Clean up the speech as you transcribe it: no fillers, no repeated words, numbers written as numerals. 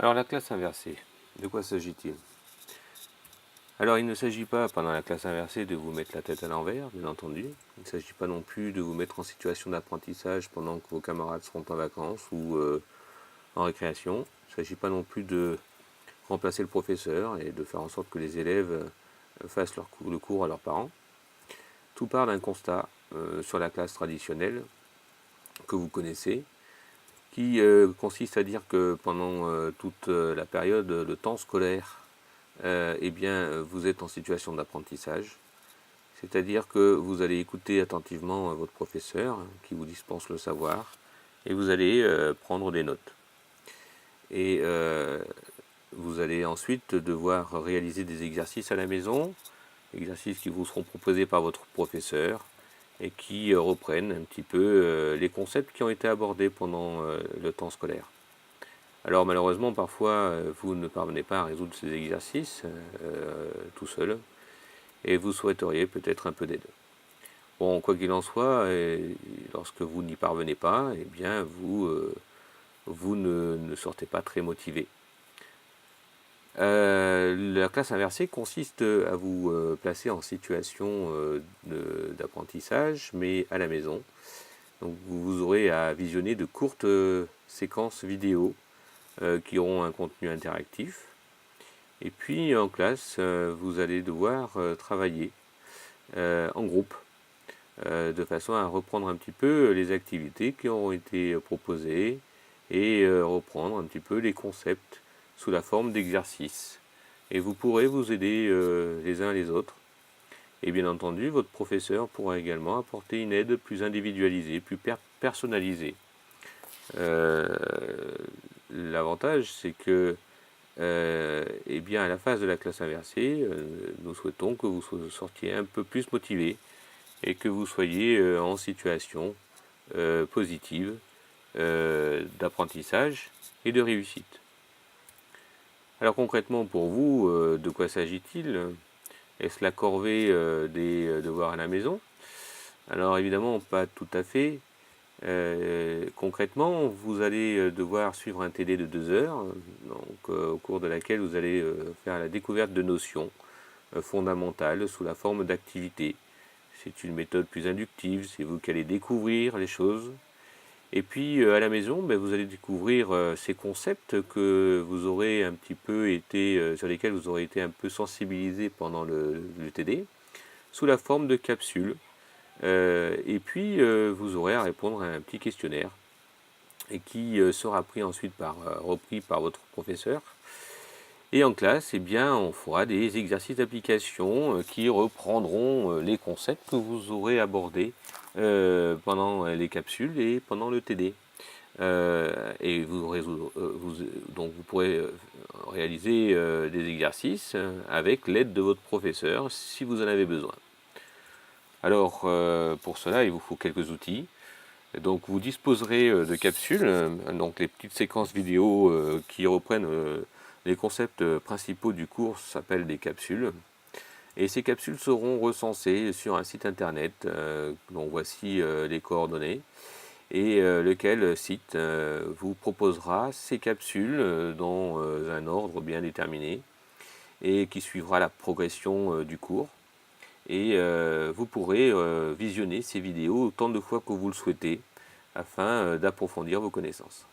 Alors la classe inversée, de quoi s'agit-il? Alors il ne s'agit pas pendant la classe inversée de vous mettre la tête à l'envers, bien entendu. Il ne s'agit pas non plus de vous mettre en situation d'apprentissage pendant que vos camarades seront en vacances ou en récréation. Il ne s'agit pas non plus de remplacer le professeur et de faire en sorte que les élèves fassent le cours à leurs parents. Tout part d'un constat sur la classe traditionnelle que vous connaissez, qui consiste à dire que pendant toute la période, le temps scolaire, eh bien, vous êtes en situation d'apprentissage, c'est-à-dire que vous allez écouter attentivement votre professeur qui vous dispense le savoir et vous allez prendre des notes. Et vous allez ensuite devoir réaliser des exercices à la maison, exercices qui vous seront proposés par votre professeur et qui reprennent un petit peu les concepts qui ont été abordés pendant le temps scolaire. Alors malheureusement, parfois, vous ne parvenez pas à résoudre ces exercices tout seul, et vous souhaiteriez peut-être un peu d'aide. Bon, quoi qu'il en soit, lorsque vous n'y parvenez pas, eh bien, vous ne sortez pas très motivé. La classe inversée consiste à vous placer en situation d'apprentissage, mais à la maison. Donc vous aurez à visionner de courtes séquences vidéo qui auront un contenu interactif. Et puis en classe, vous allez devoir travailler en groupe, de façon à reprendre un petit peu les activités qui auront été proposées et reprendre un petit peu les concepts sous la forme d'exercices. Et vous pourrez vous aider les uns les autres. Et bien entendu, votre professeur pourra également apporter une aide plus individualisée, plus personnalisée. L'avantage, c'est que eh bien, à la phase de la classe inversée, nous souhaitons que vous sortiez un peu plus motivé et que vous soyez en situation positive d'apprentissage et de réussite. Alors concrètement pour vous, de quoi s'agit-il? Est-ce la corvée des devoirs à la maison? Alors évidemment pas tout à fait. Concrètement, vous allez devoir suivre un TD de 2 heures, donc, au cours de laquelle vous allez faire la découverte de notions fondamentales sous la forme d'activités. C'est une méthode plus inductive, c'est vous qui allez découvrir les choses. Et puis à la maison, vous allez découvrir ces concepts que vous aurez un petit peu été, sur lesquels vous aurez été un peu sensibilisé pendant le TD, sous la forme de capsules. Et puis vous aurez à répondre à un petit questionnaire et qui sera repris par votre professeur. Et en classe, eh bien, on fera des exercices d'application qui reprendront les concepts que vous aurez abordés pendant les capsules et pendant le TD. Et donc vous pourrez réaliser des exercices avec l'aide de votre professeur si vous en avez besoin. Alors pour cela, il vous faut quelques outils. Donc vous disposerez de capsules, donc les petites séquences vidéo qui reprennent les concepts principaux du cours s'appellent des capsules. Et ces capsules seront recensées sur un site internet dont voici les coordonnées, et lequel site vous proposera ces capsules dans un ordre bien déterminé et qui suivra la progression du cours. Et vous pourrez visionner ces vidéos autant de fois que vous le souhaitez afin d'approfondir vos connaissances.